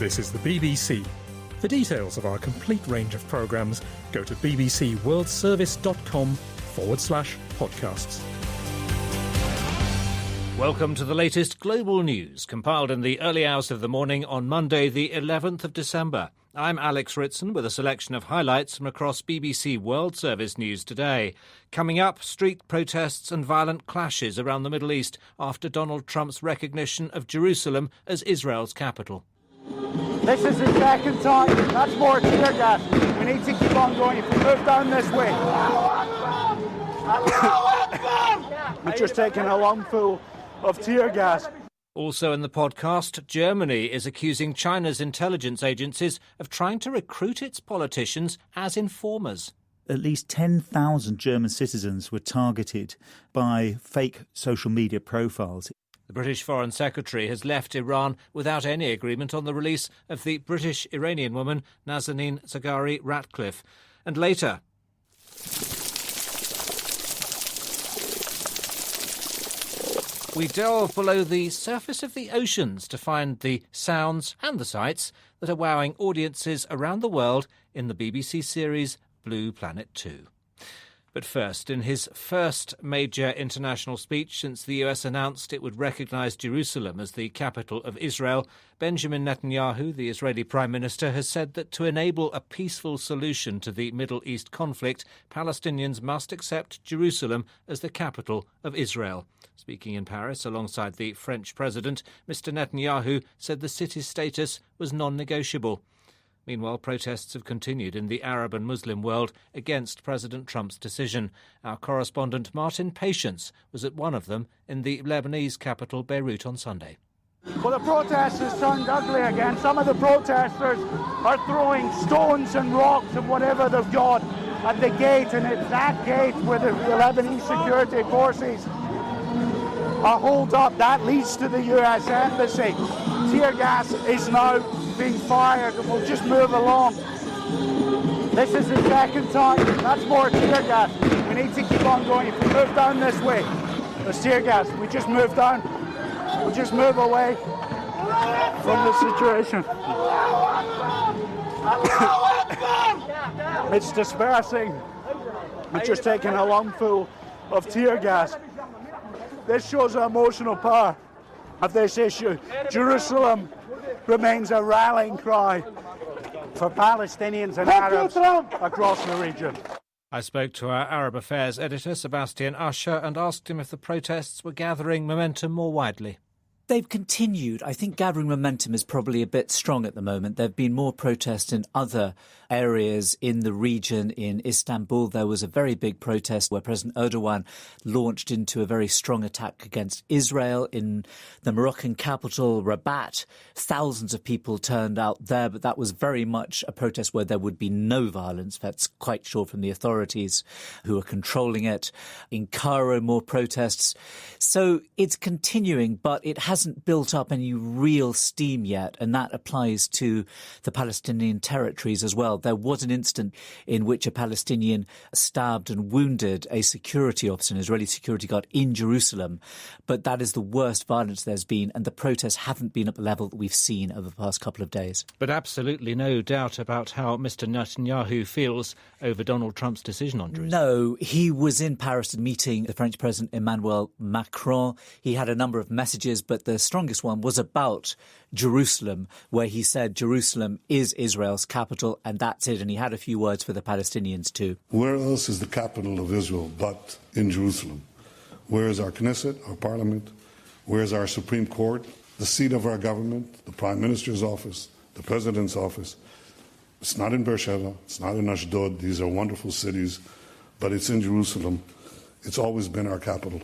This is the BBC. For details of our complete range of programmes, go to bbcworldservice.com/podcasts. Welcome to the latest global news, compiled in the early hours of the morning on Monday, the 11th of December. I'm Alex Ritson with a selection of highlights from across BBC World Service news today. Coming up, street protests and violent clashes around the Middle East after Donald Trump's recognition of Jerusalem as Israel's capital. This is the second time. That's more tear gas. We need to keep on going. If we move down this way. We're just taking a lungful of tear gas. Also in the podcast, Germany is accusing China's intelligence agencies of trying to recruit its politicians as informers. At least 10,000 German citizens were targeted by fake social media profiles. The British Foreign Secretary has left Iran without any agreement on the release of the British-Iranian woman Nazanin Zaghari-Ratcliffe. And later, we delve below the surface of the oceans to find the sounds and the sights that are wowing audiences around the world in the BBC series Blue Planet 2. But first, in his first major international speech since the US announced it would recognise Jerusalem as the capital of Israel, Benjamin Netanyahu, the Israeli Prime Minister, has said that to enable a peaceful solution to the Middle East conflict, Palestinians must accept Jerusalem as the capital of Israel. Speaking in Paris alongside the French president, Mr Netanyahu said the city's status was non-negotiable. Meanwhile, protests have continued in the Arab and Muslim world against President Trump's decision. Our correspondent Martin Patience was at one of them in the Lebanese capital Beirut on Sunday. Well, the protest has turned ugly again. Some of the protesters are throwing stones and rocks and whatever they've got at the gate, and it's that gate where the Lebanese security forces are holed up. That leads to the US Embassy. Tear gas is now being fired, and we'll just move along. This is the second time. That's more tear gas. We need to keep on going. If we move down this way, there's tear gas. We just move down. We'll just move away from the situation. It's dispersing. We're just taking a lungful of tear gas. This shows the emotional power of this issue. Jerusalem remains a rallying cry for Palestinians and Arabs across the region. I spoke to our Arab Affairs editor, Sebastian Usher, and asked him if the protests were gathering momentum more widely. They've continued. I think gathering momentum is probably a bit strong at the moment. There have been more protests in other areas in the region. In Istanbul, there was a very big protest where President Erdogan launched into a very strong attack against Israel. In the Moroccan capital, Rabat, thousands of people turned out there, but that was very much a protest where there would be no violence. That's quite sure from the authorities who are controlling it. In Cairo, more protests. So it's continuing, but it hasn't built up any real steam yet, and that applies to the Palestinian territories as well. There was an incident in which a Palestinian stabbed and wounded a security officer, an Israeli security guard in Jerusalem, but that is the worst violence there's been, and the protests haven't been at the level that we've seen over the past couple of days. But absolutely no doubt about how Mr Netanyahu feels over Donald Trump's decision on Jerusalem. No, he was in Paris meeting the French President Emmanuel Macron. He had a number of messages, but the strongest one was about Jerusalem, where he said Jerusalem is Israel's capital, and that's it. And he had a few words for the Palestinians too. Where else is the capital of Israel but in Jerusalem? Where is our Knesset, our parliament? Where is our Supreme Court, the seat of our government, the Prime Minister's office, the President's office? It's not in Beersheba, it's not in Ashdod. These are wonderful cities, but it's in Jerusalem. It's always been our capital.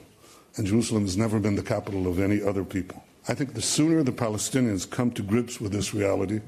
And Jerusalem has never been the capital of any other people. I think the sooner the Palestinians come to grips with this reality,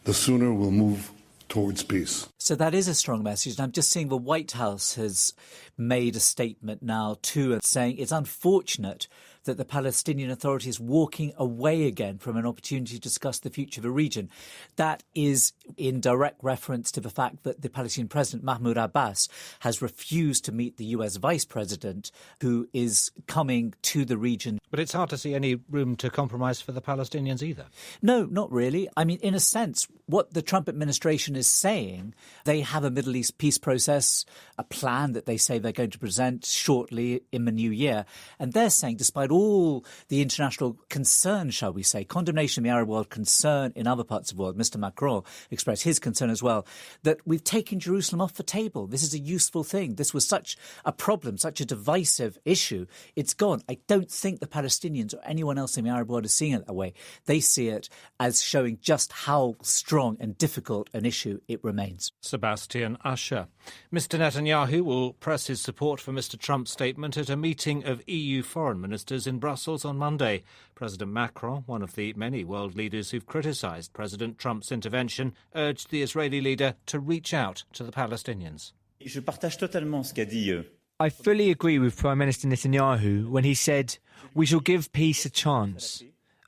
the sooner we'll move towards peace. So that is a strong message. And I'm just seeing the White House has made a statement now too, saying it's unfortunate that the Palestinian Authority is walking away again from an opportunity to discuss the future of a region. That is in direct reference to the fact that the Palestinian President Mahmoud Abbas has refused to meet the US Vice President, who is coming to the region. But it's hard to see any room to compromise for the Palestinians either. No, not really. I mean, in a sense, what the Trump administration is saying, they have a Middle East peace process, a plan that they say they're going to present shortly in the new year. And they're saying, despite all the international concern, shall we say, condemnation in the Arab world, concern in other parts of the world, Mr. Macron expressed his concern as well, that we've taken Jerusalem off the table. This is a useful thing. This was such a problem, such a divisive issue. It's gone. I don't think the Palestinians or anyone else in the Arab world is seeing it that way. They see it as showing just how strong and difficult an issue it remains. Sebastian Usher. Mr. Netanyahu will press his support for Mr. Trump's statement at a meeting of EU foreign ministers in Brussels on Monday. President Macron, one of the many world leaders who've criticised President Trump's intervention, urged the Israeli leader to reach out to the Palestinians. I fully agree with Prime Minister Netanyahu when he said, "We shall give peace a chance."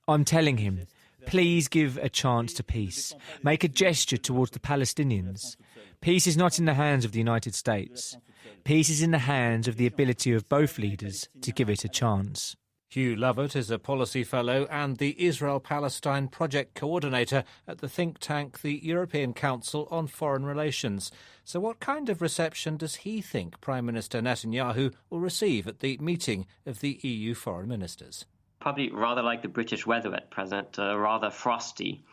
I'm telling him, please give a chance to peace. Make a gesture towards the Palestinians. Peace is not in the hands of the United States. Peace is in the hands of the ability of both leaders to give it a chance. Hugh Lovett is a policy fellow and the Israel-Palestine project coordinator at the think tank the European Council on Foreign Relations. So what kind of reception does he think Prime Minister Netanyahu will receive at the meeting of the EU foreign ministers? Probably rather like the British weather at present, rather frosty.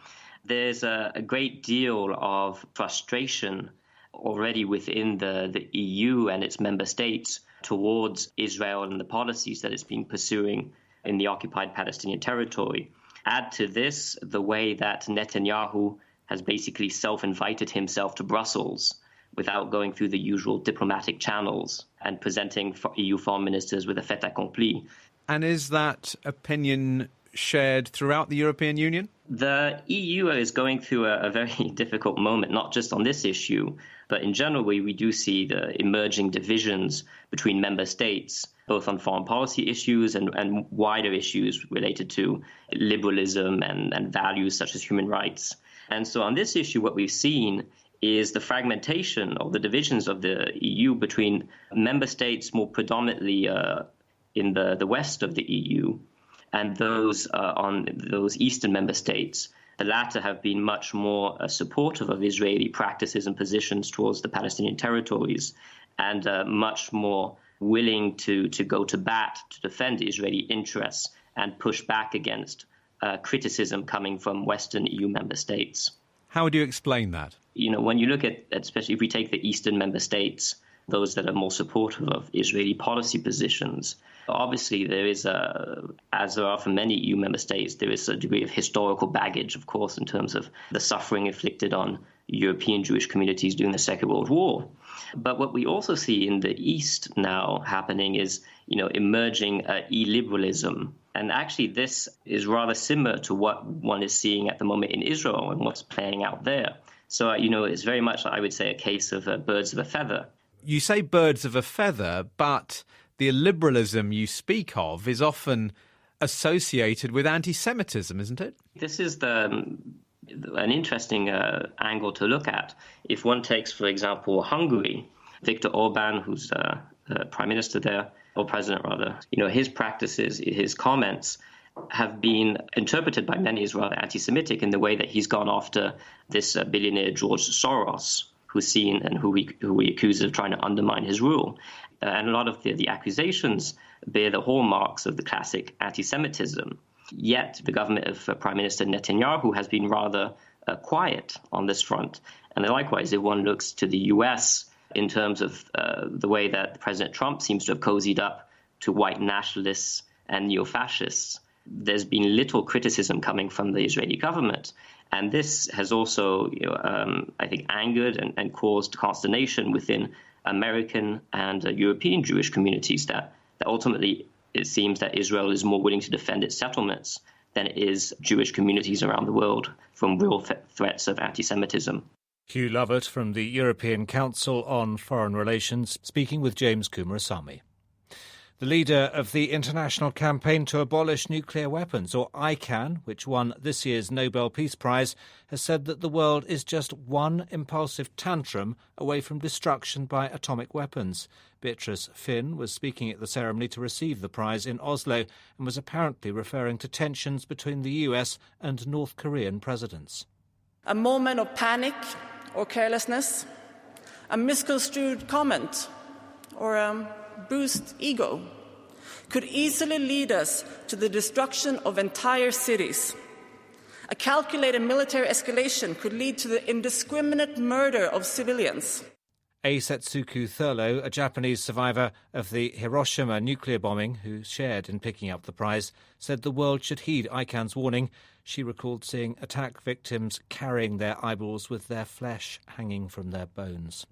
There's a great deal of frustration already within the EU and its member states towards Israel and the policies that it's been pursuing in the occupied Palestinian territory. Add to this the way that Netanyahu has basically self-invited himself to Brussels without going through the usual diplomatic channels and presenting EU foreign ministers with a fait accompli. And is that opinion shared throughout the European Union? The EU is going through a very difficult moment, not just on this issue, but in general, we do see the emerging divisions between member states, both on foreign policy issues and wider issues related to liberalism and values such as human rights. And so on this issue, what we've seen is the fragmentation of the divisions of the EU between member states more predominantly in the west of the EU and those on those eastern member states. The latter have been much more supportive of Israeli practices and positions towards the Palestinian territories and much more willing to go to bat to defend Israeli interests and push back against criticism coming from Western EU member states. How would you explain that? You know, when you look at, especially if we take the eastern member states, those that are more supportive of Israeli policy positions, obviously there is, as there are for many EU member states, there is a degree of historical baggage, of course, in terms of the suffering inflicted on European Jewish communities during the Second World War. But what we also see in the East now happening is, emerging illiberalism. And actually, this is rather similar to what one is seeing at the moment in Israel and what's playing out there. So, it's very much, I would say, a case of birds of a feather. You say birds of a feather, but the illiberalism you speak of is often associated with anti-Semitism, isn't it? This is an interesting angle to look at. If one takes, for example, Hungary, Viktor Orban, who's prime minister there, or president rather, his practices, his comments have been interpreted by many as rather anti-Semitic in the way that he's gone after this billionaire George Soros, who's seen and who we accuse of trying to undermine his rule. And a lot of the accusations bear the hallmarks of the classic anti-Semitism. Yet the government of Prime Minister Netanyahu has been rather quiet on this front. And likewise, if one looks to the US in terms of the way that President Trump seems to have cozied up to white nationalists and neo-fascists, there's been little criticism coming from the Israeli government. And this has also, I think, angered and caused consternation within American and European Jewish communities that ultimately it seems that Israel is more willing to defend its settlements than it is Jewish communities around the world from real threats of anti-Semitism. Hugh Lovett from the European Council on Foreign Relations, speaking with James Kumarasamy. The leader of the International Campaign to Abolish Nuclear Weapons, or ICAN, which won this year's Nobel Peace Prize, has said that the world is just one impulsive tantrum away from destruction by atomic weapons. Beatrice Finn was speaking at the ceremony to receive the prize in Oslo and was apparently referring to tensions between the US and North Korean presidents. A moment of panic or carelessness, a misconstrued comment, or a bruised ego could easily lead us to the destruction of entire cities. A calculated military escalation could lead to the indiscriminate murder of civilians. Ei Setsuko Thurlow, a Japanese survivor of the Hiroshima nuclear bombing, who shared in picking up the prize, said the world should heed ICAN's warning. She recalled seeing attack victims carrying their eyeballs with their flesh hanging from their bones.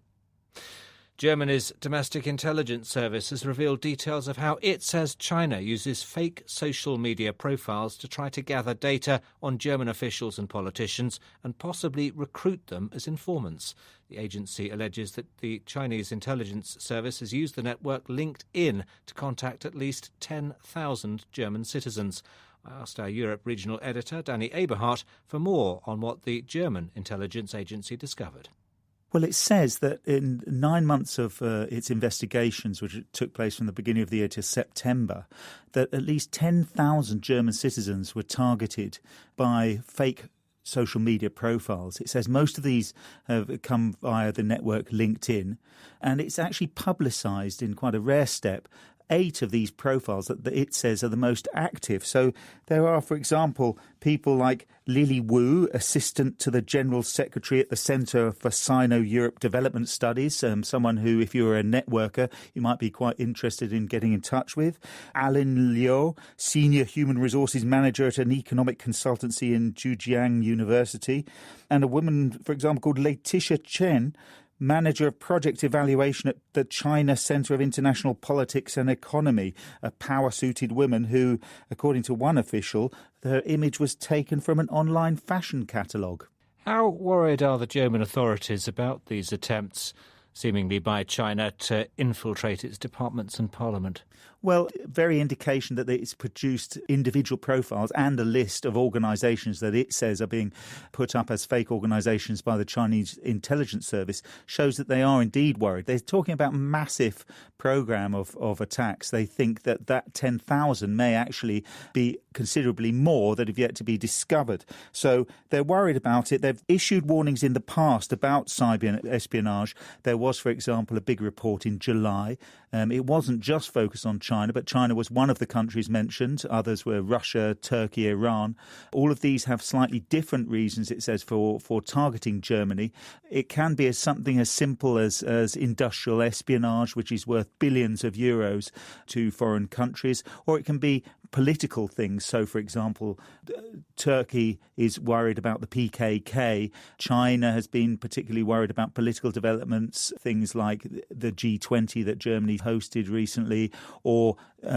Germany's domestic intelligence service has revealed details of how it says China uses fake social media profiles to try to gather data on German officials and politicians and possibly recruit them as informants. The agency alleges that the Chinese intelligence service has used the network LinkedIn to contact at least 10,000 German citizens. I asked our Europe regional editor, Danny Eberhardt, for more on what the German intelligence agency discovered. Well, it says that in 9 months of its investigations, which took place from the beginning of the year to September, that at least 10,000 German citizens were targeted by fake social media profiles. It says most of these have come via the network LinkedIn, and it's actually publicised in quite a rare step 8 of these profiles that it says are the most active. So there are, for example, people like Lily Wu, assistant to the General Secretary at the Centre for Sino-Europe Development Studies, someone who, if you're a networker, you might be quite interested in getting in touch with. Alan Liu, Senior Human Resources Manager at an economic consultancy in Zhejiang University. And a woman, for example, called Letitia Chen, Manager of Project Evaluation at the China Centre of International Politics and Economy, a power-suited woman who, according to one official, her image was taken from an online fashion catalogue. How worried are the German authorities about these attempts, seemingly by China, to infiltrate its departments and parliament? Well, very indication that it's produced individual profiles and a list of organisations that it says are being put up as fake organisations by the Chinese intelligence service shows that they are indeed worried. They're talking about a massive programme of attacks. They think that 10,000 may actually be considerably more that have yet to be discovered. So they're worried about it. They've issued warnings in the past about cyber espionage. There was, for example, a big report in July. It wasn't just focused on China, but China was one of the countries mentioned. Others were Russia, Turkey, Iran. All of these have slightly different reasons, it says, for targeting Germany. It can be something as simple as industrial espionage, which is worth billions of euros to foreign countries, or it can be political things. So, for example, Turkey is worried about the PKK. China has been particularly worried about political developments, things like the G20 that Germany hosted recently, or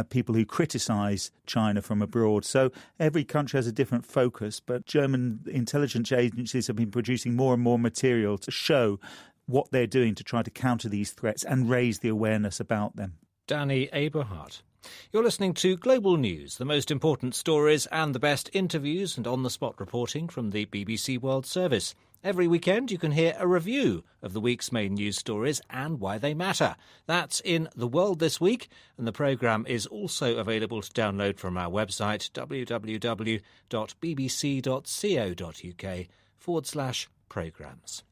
people who criticise China from abroad. So every country has a different focus, but German intelligence agencies have been producing more and more material to show what they're doing to try to counter these threats and raise the awareness about them. Danny Eberhardt. You're listening to Global News, the most important stories and the best interviews and on-the-spot reporting from the BBC World Service. Every weekend you can hear a review of the week's main news stories and why they matter. That's in The World This Week, and the programme is also available to download from our website www.bbc.co.uk/programmes.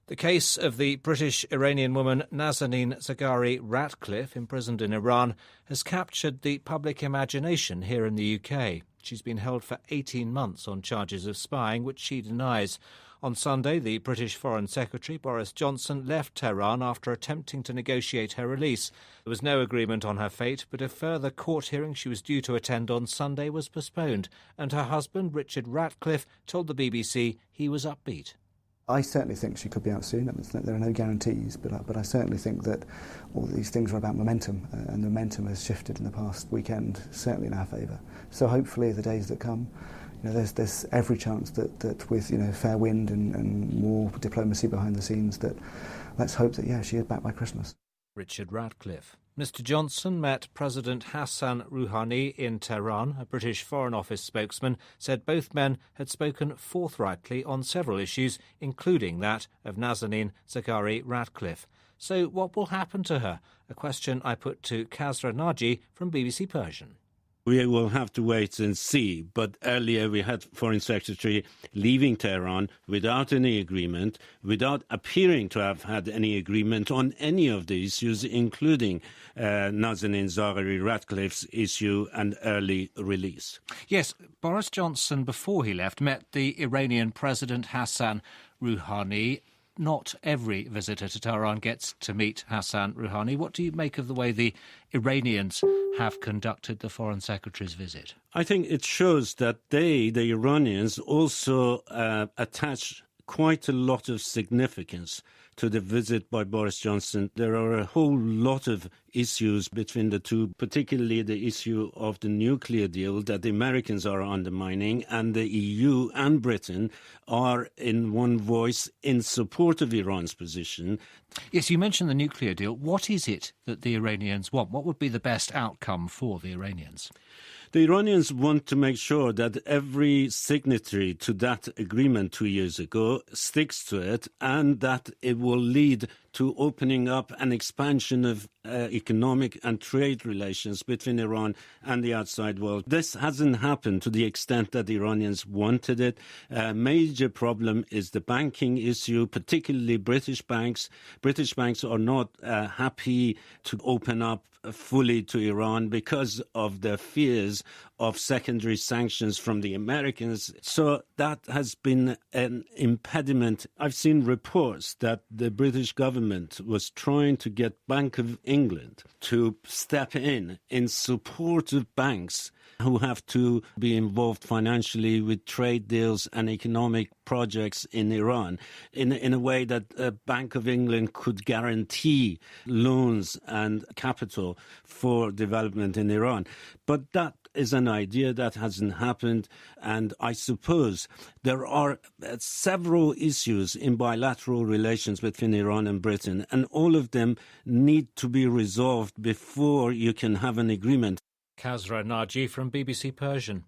The case of the British-Iranian woman Nazanin Zaghari Ratcliffe, imprisoned in Iran, has captured the public imagination here in the UK. She's been held for 18 months on charges of spying, which she denies. On Sunday, the British Foreign Secretary, Boris Johnson, left Tehran after attempting to negotiate her release. There was no agreement on her fate, but a further court hearing she was due to attend on Sunday was postponed, and her husband, Richard Ratcliffe, told the BBC he was upbeat. I certainly think she could be out soon. There are no guarantees, but I certainly think that all these things are about momentum, and the momentum has shifted in the past weekend, certainly in our favour. So hopefully the days that come, there's every chance that with fair wind and more diplomacy behind the scenes, that let's hope that she is back by Christmas. Richard Ratcliffe. Mr Johnson met President Hassan Rouhani in Tehran. A British Foreign Office spokesman said both men had spoken forthrightly on several issues, including that of Nazanin Zaghari-Ratcliffe. So what will happen to her? A question I put to Kazra Naji from BBC Persian. We will have to wait and see. But earlier we had Foreign Secretary leaving Tehran without any agreement, without appearing to have had any agreement on any of the issues, including Nazanin Zaghari-Ratcliffe's issue and early release. Yes, Boris Johnson, before he left, met the Iranian President Hassan Rouhani. Not every visitor to Tehran gets to meet Hassan Rouhani. What do you make of the way the Iranians have conducted the Foreign Secretary's visit? I think it shows that they, the Iranians, also attach quite a lot of significance to the visit by Boris Johnson. There are a whole lot of issues between the two, particularly the issue of the nuclear deal that the Americans are undermining, and the EU and Britain are in one voice in support of Iran's position. Yes, you mentioned the nuclear deal. What is it that the Iranians want? What would be the best outcome for the Iranians? The Iranians want to make sure that every signatory to that agreement 2 years ago sticks to it, and that it will lead to opening up an expansion of economic and trade relations between Iran and the outside world. This hasn't happened to the extent that the Iranians wanted it. A major problem is the banking issue, particularly British banks. British banks are not happy to open up fully to Iran because of their fears of secondary sanctions from the Americans. So that has been an impediment. I've seen reports that the British government was trying to get Bank of England to step in support of banks who have to be involved financially with trade deals and economic projects in Iran in a way that Bank of England could guarantee loans and capital for development in Iran. But that is an idea that hasn't happened, and I suppose there are several issues in bilateral relations between Iran and Britain, and all of them need to be resolved before you can have an agreement. Kazra Naji from BBC Persian.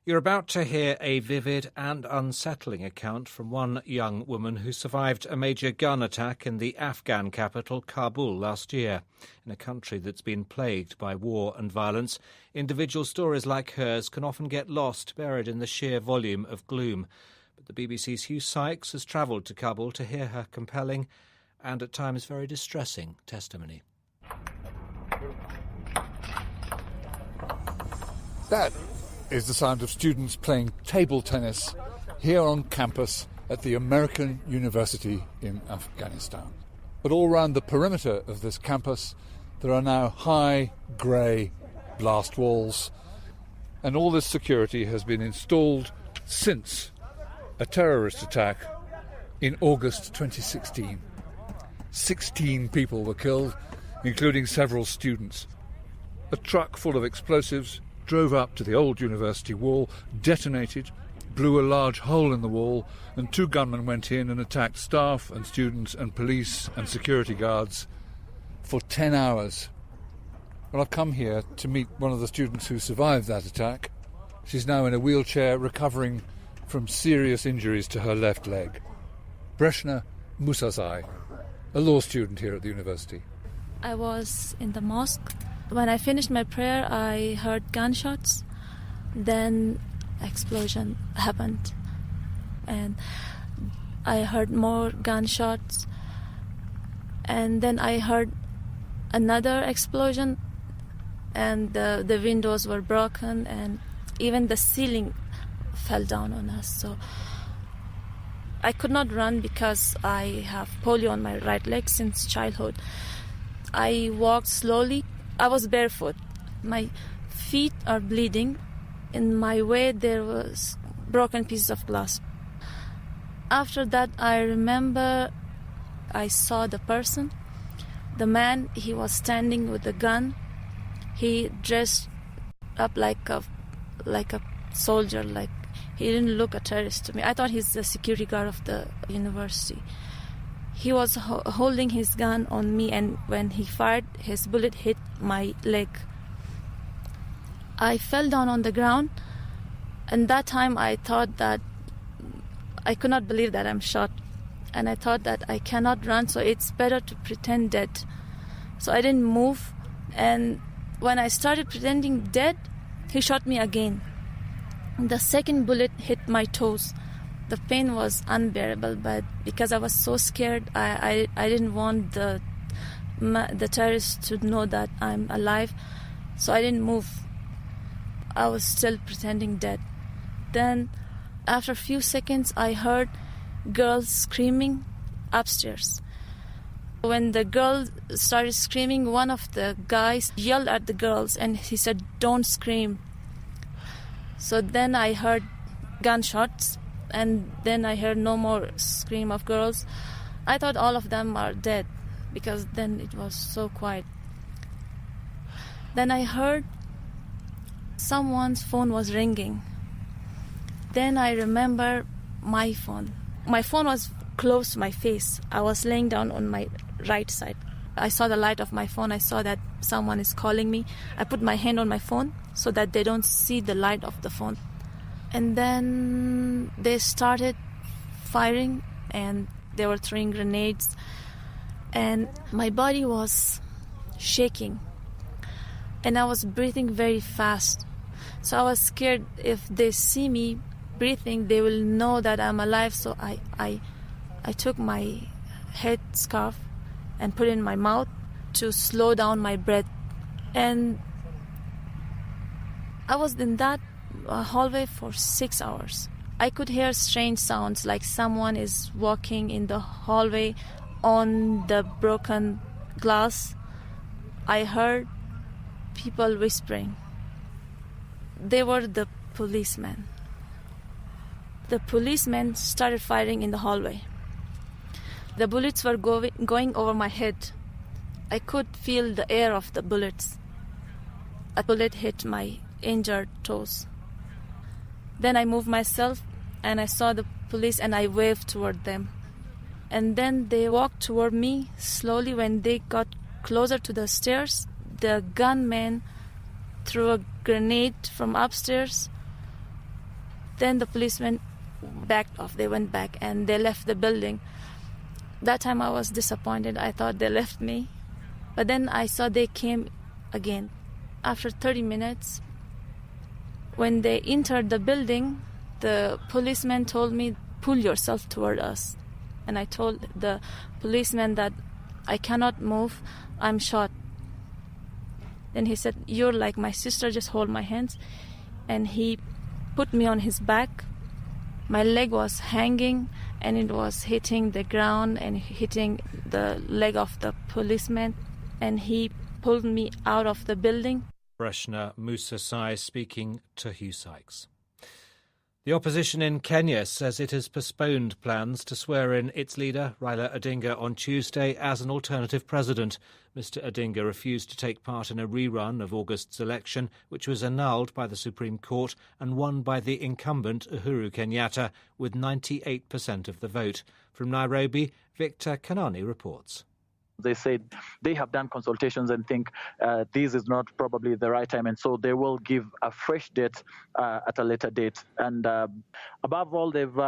You're about to hear a vivid and unsettling account from one young woman who survived a major gun attack in the Afghan capital, Kabul, last year. In a country that's been plagued by war and violence, individual stories like hers can often get lost, buried in the sheer volume of gloom. But the BBC's Hugh Sykes has travelled to Kabul to hear her compelling and at times very distressing testimony. That is the sound of students playing table tennis here on campus at the American University in Afghanistan. But all around the perimeter of this campus there are now high grey blast walls, and all this security has been installed since a terrorist attack in August 2016. 16 people were killed, including several students. A truck full of explosives drove up to the old university wall, detonated, blew a large hole in the wall, and 2 gunmen went in and attacked staff and students and police and security guards for 10 hours. Well, I've come here to meet one of the students who survived that attack. She's now in a wheelchair recovering from serious injuries to her left leg. Breshna Musazai, a law student here at the university. I was in the mosque. When I finished my prayer, I heard gunshots. Then explosion happened. And I heard more gunshots. And then I heard another explosion. And the windows were broken. And even the ceiling fell down on us. So I could not run because I have polio on my right leg since childhood. I walked slowly. I was barefoot. My feet are bleeding. In my way there was broken pieces of glass. After that I remember I saw the person. The man, he was standing with a gun. He dressed up like a soldier, like he didn't look a terrorist to me. I thought he's the security guard of the university. He was holding his gun on me, and when he fired, his bullet hit my leg. I fell down on the ground, and that time I thought that I could not believe that I'm shot, and I thought that I cannot run, so it's better to pretend dead. So I didn't move, and when I started pretending dead, he shot me again. The second bullet hit my toes. The pain was unbearable, but because I was so scared, I didn't want the terrorists to know that I'm alive, so I didn't move. I was still pretending dead. Then, after a few seconds, I heard girls screaming upstairs. When the girl started screaming, one of the guys yelled at the girls, and he said, "Don't scream." So then I heard gunshots, and then I heard no more scream of girls. I thought all of them are dead, because then it was so quiet. Then I heard someone's phone was ringing. Then I remember my phone. My phone was close to my face. I was laying down on my right side. I saw the light of my phone. I saw that someone is calling me. I put my hand on my phone so that they don't see the light of the phone. And then they started firing, and they were throwing grenades. And my body was shaking, and I was breathing very fast. So I was scared if they see me breathing, they will know that I'm alive. So I took my head scarf and put it in my mouth to slow down my breath. And I was in that hallway for 6 hours. I could hear strange sounds, like someone is walking in the hallway on the broken glass. I heard people whispering. They were the policemen. The policemen started firing in the hallway. The bullets were going over my head. I could feel the air of the bullets. A bullet hit my injured toes. Then I moved myself, and I saw the police, and I waved toward them. And then they walked toward me slowly. When they got closer to the stairs, the gunman threw a grenade from upstairs. Then the policemen backed off. They went back, and they left the building. That time I was disappointed. I thought they left me. But then I saw they came again. After 30 minutes, when they entered the building, the policeman told me, "Pull yourself toward us." And I told the policeman that I cannot move, I'm shot. Then he said, "You're like my sister, just hold my hands." And he put me on his back. My leg was hanging, and it was hitting the ground and hitting the leg of the policeman. And he pulled me out of the building. Breshna Musa Sai speaking to Hugh Sykes. The opposition in Kenya says it has postponed plans to swear in its leader, Raila Odinga, on Tuesday as an alternative president. Mr Odinga refused to take part in a rerun of August's election, which was annulled by the Supreme Court and won by the incumbent Uhuru Kenyatta with 98% of the vote. From Nairobi, Victor Kanani reports. They said they have done consultations and think this is not probably the right time, and so they will give a fresh date at a later date. And above all, they've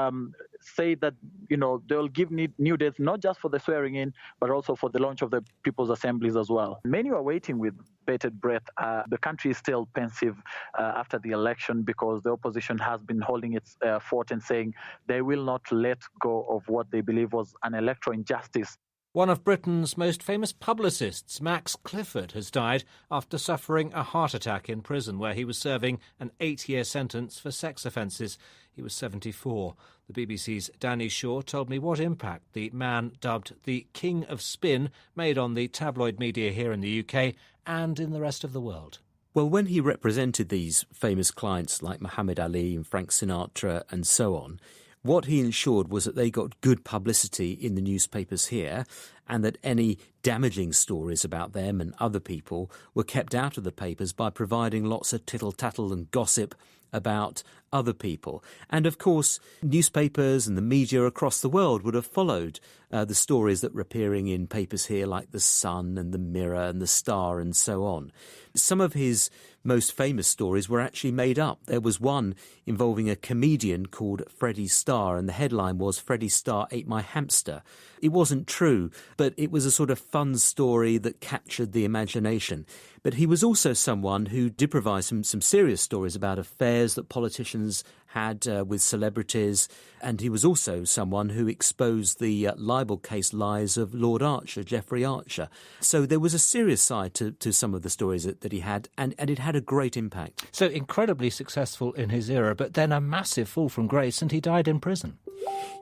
said that they will give new dates, not just for the swearing in, but also for the launch of the People's Assemblies as well. Many are waiting with bated breath. The country is still pensive after the election because the opposition has been holding its fort and saying they will not let go of what they believe was an electoral injustice. One of Britain's most famous publicists, Max Clifford, has died after suffering a heart attack in prison where he was serving an 8-year sentence for sex offences. He was 74. The BBC's Danny Shaw told me what impact the man dubbed the King of Spin made on the tabloid media here in the UK and in the rest of the world. Well, when he represented these famous clients like Muhammad Ali and Frank Sinatra and so on, what he ensured was that they got good publicity in the newspapers here, and that any damaging stories about them and other people were kept out of the papers by providing lots of tittle-tattle and gossip about other people. And of course, newspapers and the media across the world would have followed the stories that were appearing in papers here like The Sun and The Mirror and The Star and so on. Some of his most famous stories were actually made up. There was one involving a comedian called Freddie Starr, and the headline was "Freddie Starr ate my hamster." It wasn't true, but it was a sort of fun story that captured the imagination. But he was also someone who did provide some serious stories about affairs that politicians had with celebrities, and he was also someone who exposed the libel case lies of Lord Archer, Geoffrey Archer. So there was a serious side to some of the stories that he had, and it had a great impact. So incredibly successful in his era, but then a massive fall from grace, and he died in prison.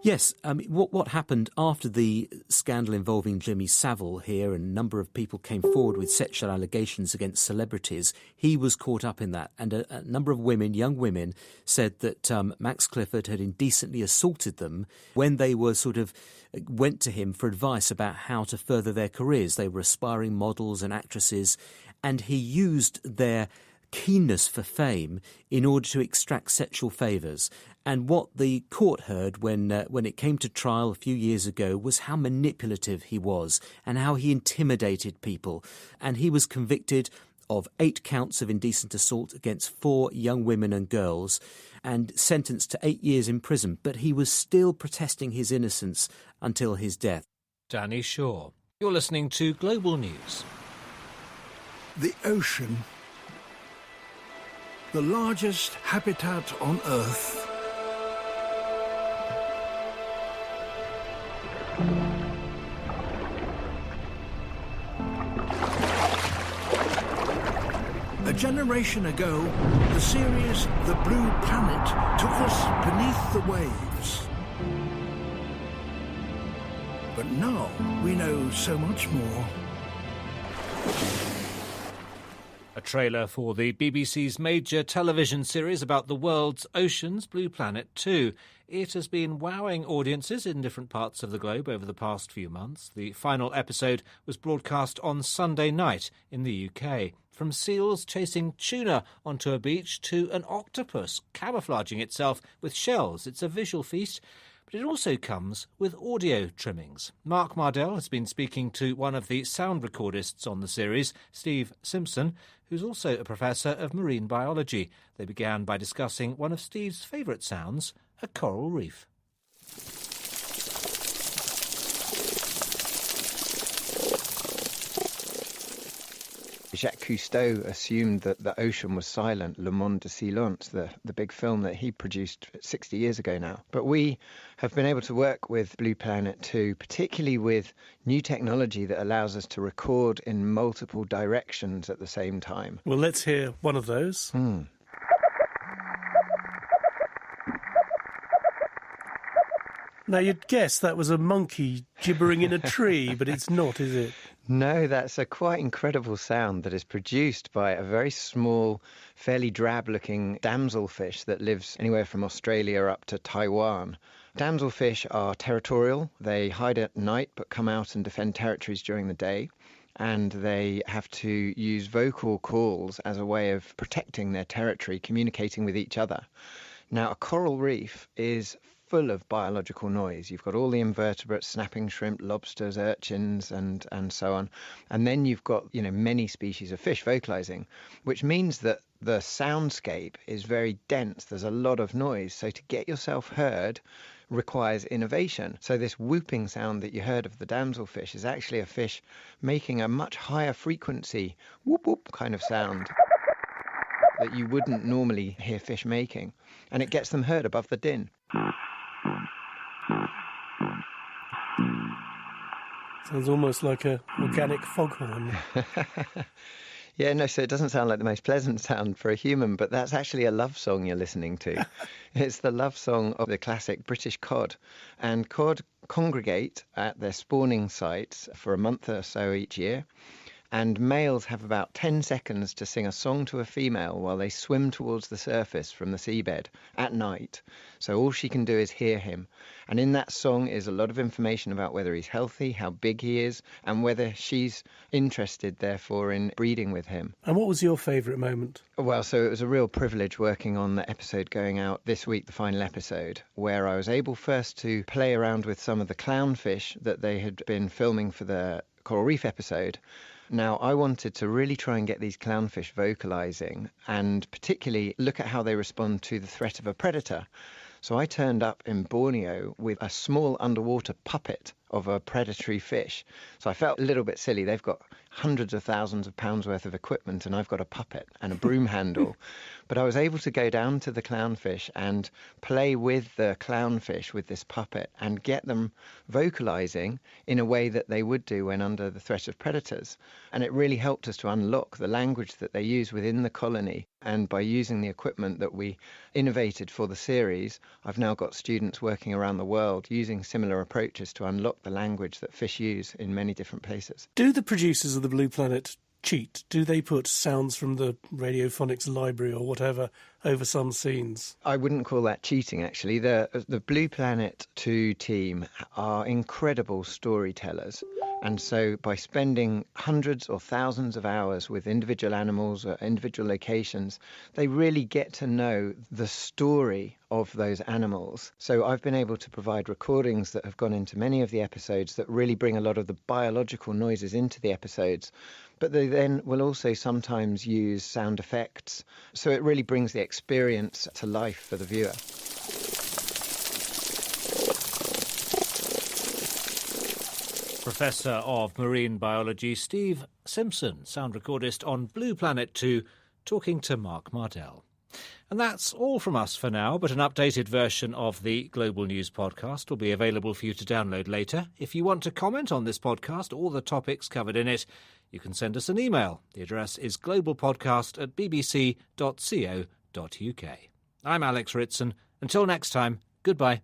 Yes, what happened after the scandal involving Jimmy Savile here, and a number of people came forward with sexual allegations against celebrities, he was caught up in that. And a number of women, young women, said that Max Clifford had indecently assaulted them when they were went to him for advice about how to further their careers. They were aspiring models and actresses, and he used their keenness for fame in order to extract sexual favours. And what the court heard when it came to trial a few years ago was how manipulative he was and how he intimidated people. And he was convicted of 8 counts of indecent assault against 4 young women and girls and sentenced to 8 years in prison. But he was still protesting his innocence until his death. Danny Shaw. You're listening to Global News. The ocean, the largest habitat on Earth. A generation ago, the series The Blue Planet took us beneath the waves. But now we know so much more. A trailer for the BBC's major television series about the world's oceans, Blue Planet 2. It has been wowing audiences in different parts of the globe over the past few months. The final episode was broadcast on Sunday night in the UK. From seals chasing tuna onto a beach to an octopus camouflaging itself with shells, it's a visual feast. But it also comes with audio trimmings. Mark Mardell has been speaking to one of the sound recordists on the series, Steve Simpson, who's also a professor of marine biology. They began by discussing one of Steve's favourite sounds, a coral reef. Jacques Cousteau assumed that the ocean was silent, Le Monde de Silence, the big film that he produced 60 years ago now. But we have been able to work with Blue Planet 2, particularly with new technology that allows us to record in multiple directions at the same time. Well, let's hear one of those. Now, you'd guess that was a monkey gibbering in a tree, but it's not, is it? No, that's a quite incredible sound that is produced by a very small, fairly drab-looking damselfish that lives anywhere from Australia up to Taiwan. Damselfish are territorial. They hide at night but come out and defend territories during the day. And they have to use vocal calls as a way of protecting their territory, communicating with each other. Now, a coral reef is full of biological noise. You've got all the invertebrates, snapping shrimp, lobsters, urchins, and so on. And then you've got, many species of fish vocalizing, which means that the soundscape is very dense. There's a lot of noise. So to get yourself heard requires innovation. So this whooping sound that you heard of the damselfish is actually a fish making a much higher frequency whoop whoop kind of sound that you wouldn't normally hear fish making. And it gets them heard above the din. Sounds almost like an organic foghorn. Yeah, no, so it doesn't sound like the most pleasant sound for a human, but that's actually a love song you're listening to. It's the love song of the classic British cod. And cod congregate at their spawning sites for a month or so each year. And males have about 10 seconds to sing a song to a female while they swim towards the surface from the seabed at night. So all she can do is hear him. And in that song is a lot of information about whether he's healthy, how big he is, and whether she's interested, therefore, in breeding with him. And what was your favourite moment? Well, so it was a real privilege working on the episode going out this week, the final episode, where I was able first to play around with some of the clownfish that they had been filming for the Coral Reef episode. Now, I wanted to really try and get these clownfish vocalising and particularly look at how they respond to the threat of a predator. So I turned up in Borneo with a small underwater puppet of a predatory fish. So I felt a little bit silly. They've got hundreds of thousands of pounds worth of equipment and I've got a puppet and a broom handle. But I was able to go down to the clownfish and play with the clownfish with this puppet and get them vocalising in a way that they would do when under the threat of predators. And it really helped us to unlock the language that they use within the colony. And by using the equipment that we innovated for the series, I've now got students working around the world using similar approaches to unlock the language that fish use in many different places. Do the producers of The Blue Planet cheat? Do they put sounds from the Radiophonics library or whatever over some scenes? I wouldn't call that cheating, actually. The Blue Planet 2 team are incredible storytellers. And so by spending hundreds or thousands of hours with individual animals or individual locations, they really get to know the story of those animals. So I've been able to provide recordings that have gone into many of the episodes that really bring a lot of the biological noises into the episodes. But they then will also sometimes use sound effects. So it really brings the experience to life for the viewer. Professor of Marine Biology Steve Simpson, sound recordist on Blue Planet 2, talking to Mark Mardell. And that's all from us for now, but an updated version of the Global News podcast will be available for you to download later. If you want to comment on this podcast or the topics covered in it, you can send us an email. The address is globalpodcast@bbc.co.uk. I'm Alex Ritson. Until next time, goodbye.